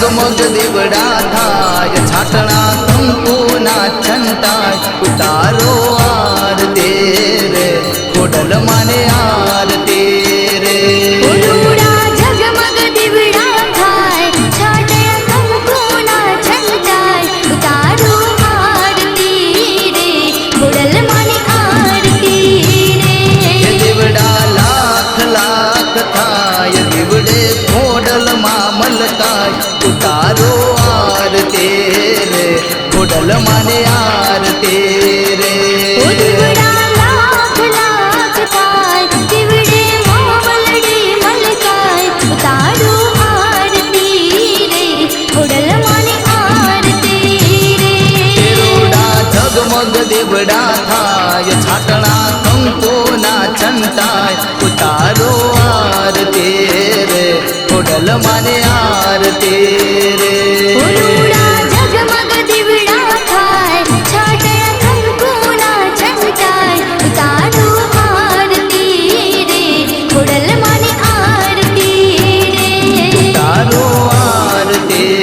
ઝગમગ દીવડા થાય, છાટણા કંકુના છંટાય, ઉતારો આરતી રે ખોડલ માને આરતી રે. ઝગમગ દીવડા થાય, છાટણા કંકુના છંટાય, ઉતારો આરતી રે ખોડલ માને આરતી રે. દીવડા લાખ લાખ થાય, દીવડે ખોડલમાં મલકાય, ઉતારો આરતી રે ખોડલ માને આરતી રે. દીવડા લાખ લાખ થાય, દીવડે મોમલડી મલકાય, ઉતારો આરતી રે ખોડલ માને આરતી રે. ઝગમગ દીવડા થાય, છાટણા કંકુના છંટાય, ઉતારો આરતી રે ખોડલ માને આરતી રે. ઝગમગ દીવડા થાય, છાટણા કંકુના છંટાય, ઉતારો આરતી રે ખોડલ માને આરતી રે. ઉતારો આરતી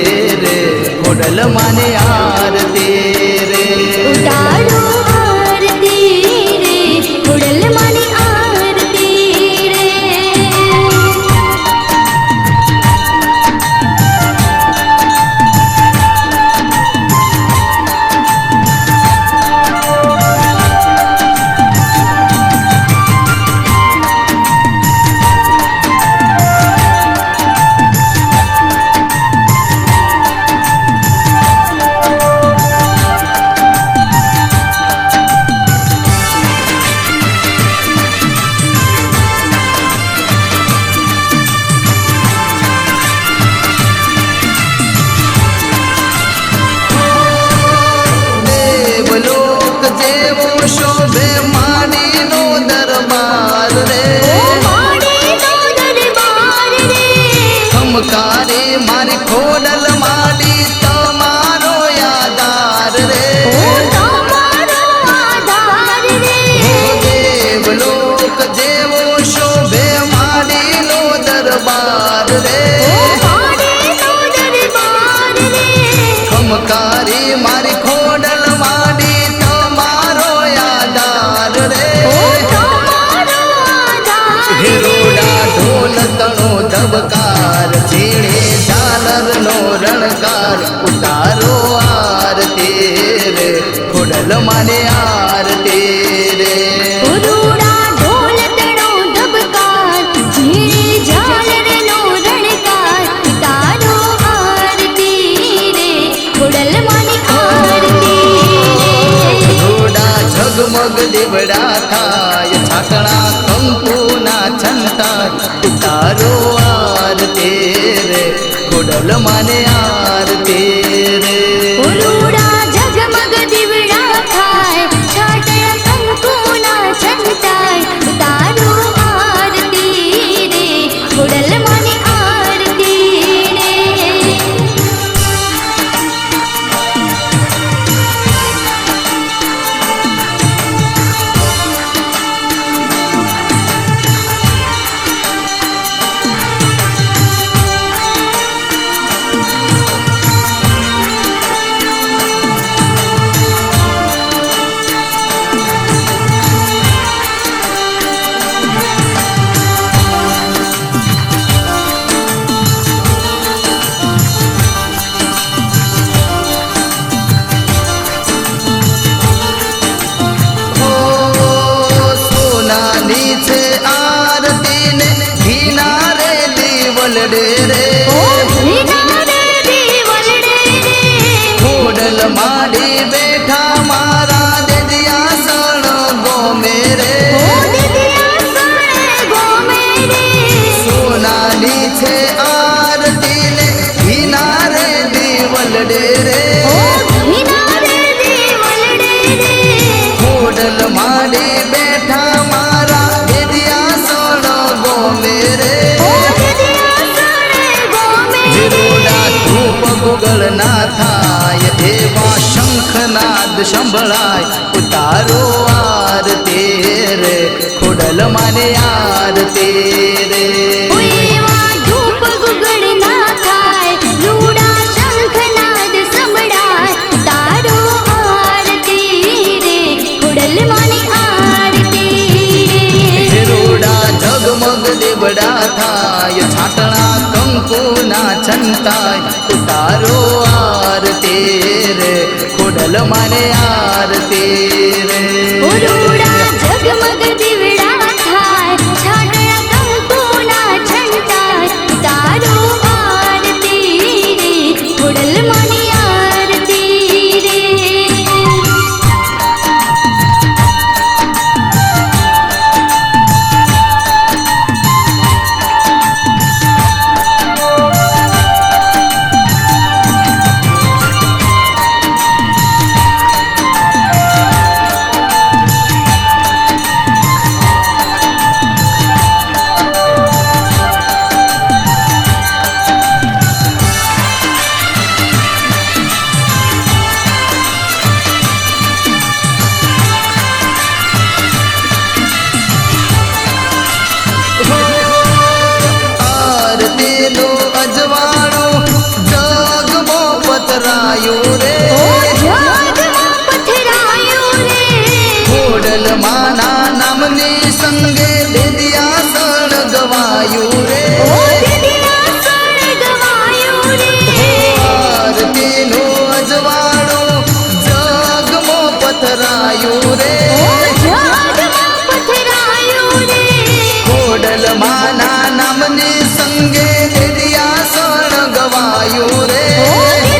રે ખોડલ માને આરતી રે. ઉતારો આરતી રે ખોડલ માને આરતી રે. દેવલોક જેવો શોભે માડીનો દરબાર રે, ખમકારે મારી ખોડલ માડી તમારો યાદાર રે. દેવલોક જેવો શોભે માડીનો દરબાર રે, ખમકારી મારી ખોડલ માડી તમારો યાદાર રે. હિરોડા ઢોલ તણો ધબકાર, ઝીણે ઝાલરનો રણકાર, ઉતારો આરતી રે ખોડલ માને આરતી રે. ઝગમગ દીવડા થાય, છાટણા કંકુના છંટાય, ઉતારો આરતી રે ખોડલ માને આરતી રે. ઝગમગ દીવડા થાય, છાટણા કંકુના છંટાય, ઉતારો આરતી રે ખોડલ માને આરતી રે. સોનાની છે આરતી ને ઘીના રે દીવલડે રે, ખોડલ માડી બેઠા મારા દેદિયા સણ ગોમે રે. સોનાની છે આરતી ને ઘીના રે દીવલડે રે, ખોડલ માડી બેઠા મારા દેદિયા સણ ગોમે રે. હિરોડા ધૂપ ગુગળ ના થાય, એવા શંખનાદ સંભળાય, ઉતારો આરતી રે ખોડલ માને આરતી રે. ધૂપ ગુગળ ના થાય, રૂડા થાય છાટણા કંકુના છંતાય ઉતારો આરતી રે ખોડલ માને આરતી રે ઉરુડા ઝગમગ દીવડા થાય છાટણા કંકુના છંટાય તારો આરતી રે ખોડલ માની આરતી રે આરતીનો અજવાળો જગમો પથરાયું રે જગમાં પથરાયું રે ખોડલ માના નામની સંગે બેદિયા સળગવાયું રે ઓ દિયા સળગવાયું રે આરતીનો અજવાળો જગમો પથરાયું રે જગમાં પથરાયું રે ખોડલ માના નામની સંગે બેદિયા સળગવાયું રે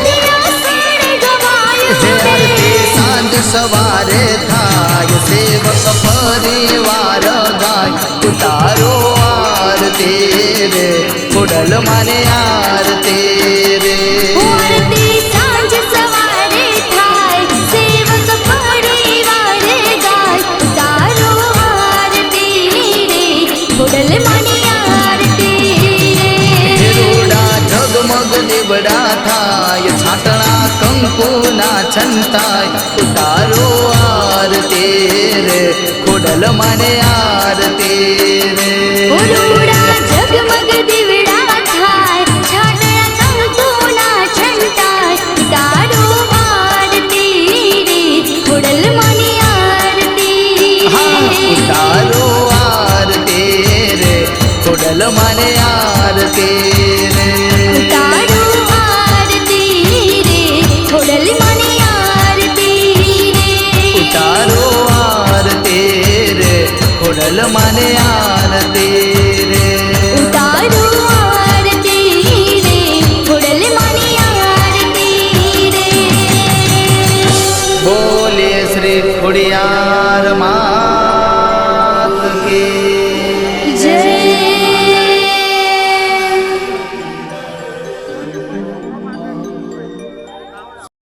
દિયા સળગવાયું રે આરતી સાંજ સવારે થાય સેવક પરિવાર ગાય ઉતારો આરતી રે ખોડલ માને આરતી રે આરતી સાંજ સવારે થાય સેવક પરિવારે ગાય તારો આરતી રે ખોડલ માની આરતી રે રોડા ઝગમગ દીવડા થાય છાટણા કંકુના છંતાય ઉતારો આરતી રે ખોડલ માને આરતી રે ઉરુડા ઝગમગ દીવડા થાય છાટણા કંકુના છંટાય તારો આરતી રે ખોડલ માની આરતી હા રે ઉતારો આરતી રે ખોડલ માને આરતી રે તારો આરતી રે ખોડલ માની આરતી રે ઉતારો આરતી રે ખોડલ માને આરતી